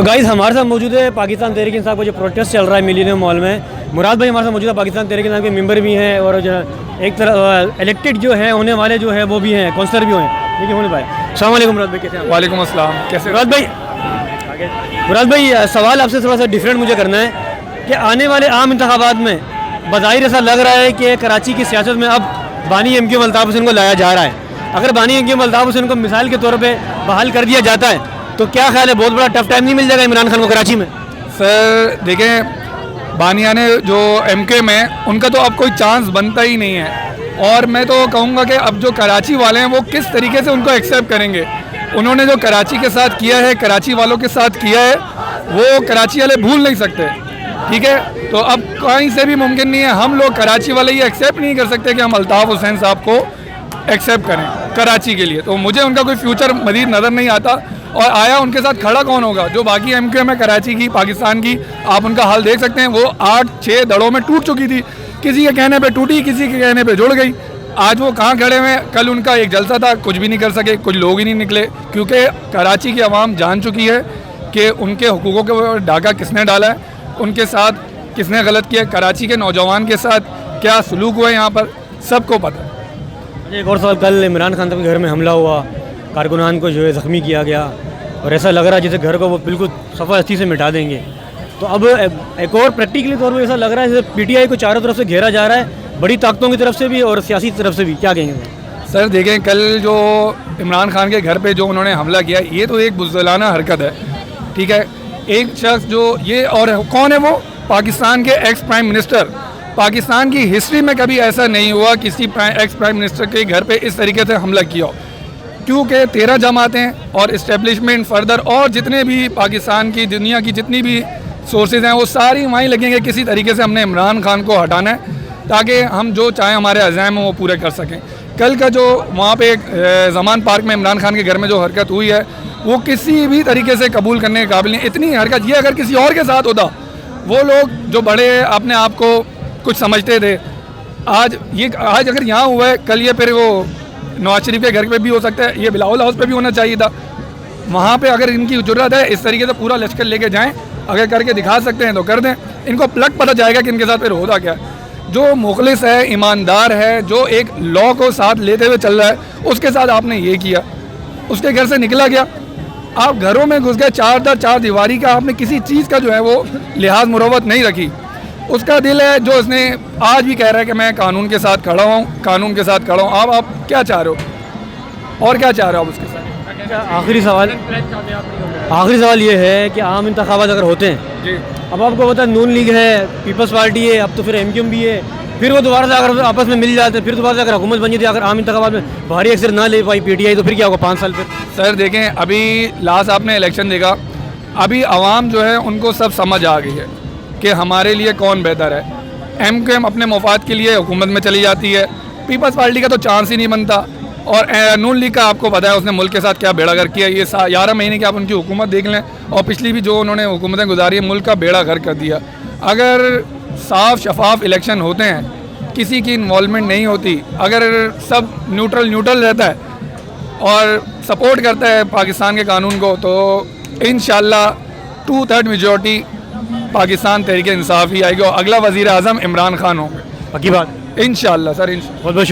तो गाइस हमारे साथ मौजूद है पाकिस्तान तहरीक इंसाफ का जो प्रोटेस्ट चल रहा है मिलीनियम मॉल में। मुराद भाई हमारे साथ मौजूद है, पाकिस्तान तहरीक इंसाफ के मेंबर भी हैं और जो एक तरह इलेक्टेड जो है होने वाले जो है वो भी हैं, काउंसलर भी हैं। देखिए होने भाई, अस्सलाम वालेकुम मुराद भाई, कैसे हैं? वालेकुम अस्सलाम, कैसे? मुराद भाई सवाल आपसे थोड़ा सा डिफरेंट मुझे करना है कि आने वाले आम इंतखाबात में बज़ाहिर ऐसा लग रहा है कि कराची की सियासत में अब बानी एमक्यूएम अल्ताफ़ हुसैन को लाया जा रहा है। अगर बानी एमक्यूएम अल्ताफ़ हुसैन को मिसाल के तौर पे बहाल कर दिया जाता है तो क्या ख्याल है, बहुत बड़ा टफ टाइम नहीं मिल जाएगा इमरान खान को कराची में? सर देखें, बानिया ने जो एमक्यूएम है उनका तो अब कोई चांस बनता ही नहीं है। और मैं तो कहूँगा कि अब जो कराची वाले हैं वो किस तरीके से उनको एक्सेप्ट करेंगे। उन्होंने जो कराची के साथ किया है, कराची वालों के साथ किया है, वो कराची वाले भूल नहीं सकते। ठीक है, तो अब कहीं से भी मुमकिन नहीं है, हम लोग कराची वाले ये एक्सेप्ट नहीं कर सकते कि हम अल्ताफ़ हुसैन साहब को एक्सेप्ट करें कराची के लिए। तो मुझे उनका कोई फ्यूचर मज़ीद नज़र नहीं आता। और आया उनके साथ खड़ा कौन होगा? जो बाकी एमक्यूएम है कराची की, पाकिस्तान की, आप उनका हाल देख सकते हैं। वो 8-6 दड़ों में टूट चुकी थी, किसी के कहने पे टूटी, किसी के कहने पे जुड़ गई। आज वो कहाँ खड़े हुए? कल उनका एक जलसा था, कुछ भी नहीं कर सके, कुछ लोग ही नहीं निकले, क्योंकि कराची की आवाम जान चुकी है कि उनके हुकूकों के डाका किसने डाला है, उनके साथ किसने गलत किया, कराची के नौजवान के साथ क्या सलूक हुआ है, यहाँ पर सबको पता है। एक और सवाल, कल इमरान खान के घर में हमला हुआ, कारकुनान को जो है ज़ख्मी किया गया और ऐसा लग रहा है जैसे घर को वो बिल्कुल सफ़ा हस्ती से मिटा देंगे। तो अब एक और प्रैक्टिकली तौर पर ऐसा लग रहा है जैसे पीटीआई को चारों तरफ से घेरा जा रहा है, बड़ी ताकतों की तरफ से भी और सियासी तरफ से भी। क्या कहेंगे सर? देखें, कल जो इमरान खान के घर पे जो उन्होंने हमला किया, ये तो एक बुज़दिलाना हरकत है। ठीक है, एक शख्स जो ये, और कौन है वो? पाकिस्तान के एक्स प्राइम मिनिस्टर। पाकिस्तान की हिस्ट्री में कभी ऐसा नहीं हुआ किसी एक्स प्राइम मिनिस्टर के घर पे इस तरीके से हमला किया हो, क्योंकि 13 जमातें और इस्टेब्लिशमेंट फर्दर और जितने भी पाकिस्तान की, दुनिया की जितनी भी सोर्सेज हैं, वो सारी वहीं लगेंगे किसी तरीके से हमने इमरान खान को हटाना है, ताकि हम जो चाहें हमारे अज़ाम हैं वो पूरे कर सकें। कल का जो वहाँ पे एक ज़मान पार्क में इमरान खान के घर में जो हरकत हुई है, वो किसी भी तरीके से कबूल करने के काबिल नहीं। इतनी हरकत ये अगर किसी और के साथ होता, वो लोग जो बड़े अपने आप को कुछ समझते थे, आज अगर यहाँ हुआ है, कल ये फिर वो नवाज शरीफ के घर पे भी हो सकता है, ये बिलावल हाउस पे भी होना चाहिए था। वहाँ पे अगर इनकी ज़रूरत है, इस तरीके से पूरा लश्कर लेके जाएं, अगर करके दिखा सकते हैं तो कर दें। इनको प्लग पता जाएगा कि इनके साथ फिर होता क्या है। जो मुखलिस है, ईमानदार है, जो एक लॉ को साथ लेते हुए चल रहा है, उसके साथ आपने ये किया, उसके घर से निकला गया, आप घरों में घुस गए, चार दीवारी का आपने किसी चीज़ का जो है वो लिहाज मुरवत नहीं रखी। उसका दिल है जो उसने आज भी कह रहा है कि मैं कानून के साथ खड़ा हूँ, कानून के साथ खड़ा हूँ। आप क्या चाह रहे हो और क्या चाह रहे हो आप उसके साथ? आखिरी सवाल ये है कि आम इंतखाबात अगर होते हैं जी, अब आपको पता है नून लीग है, पीपल्स पार्टी है, अब तो फिर एमक्यूएम भी है, फिर वो दोबारा से अगर आपस में मिल जाते हैं, फिर दोबारा से अगर हुकूमत बन जाती है, अगर आम इंतखाबात में भारी अक्सर ना ले पाई पीटीआई, तो फिर क्या होगा 5 साल फिर? सर देखें, अभी लास्ट आपने इलेक्शन देखा, अभी आवाम जो है उनको सब समझ आ गई है कि हमारे लिए कौन बेहतर है। एमक्यूएम अपने मफाद के लिए हुकूमत में चली जाती है, पीपल्स पार्टी का तो चांस ही नहीं बनता। और नून लीग का आपको पता है उसने मुल्क के साथ क्या बेड़ा गर्क किया। ये 11 महीने की आप उनकी हुकूमत देख लें, और पिछली भी जो उन्होंने हुकूमतें गुजारी है, मुल्क का बेड़ा गर्क कर दिया। अगर साफ शफाफ इलेक्शन होते हैं, किसी की इन्वॉल्वमेंट नहीं होती, अगर सब न्यूट्रल रहता है और सपोर्ट करता है पाकिस्तान के कानून को, तो इंशाल्लाह 2/3 मेजॉरिटी पाकिस्तान तहरीक इंसाफ ही आएगी और अगला वज़ीर आज़म इमरान खान होंगे। पक्की बात? इंशाल्लाह सर, इंशाल्लाह। बहुत बहुत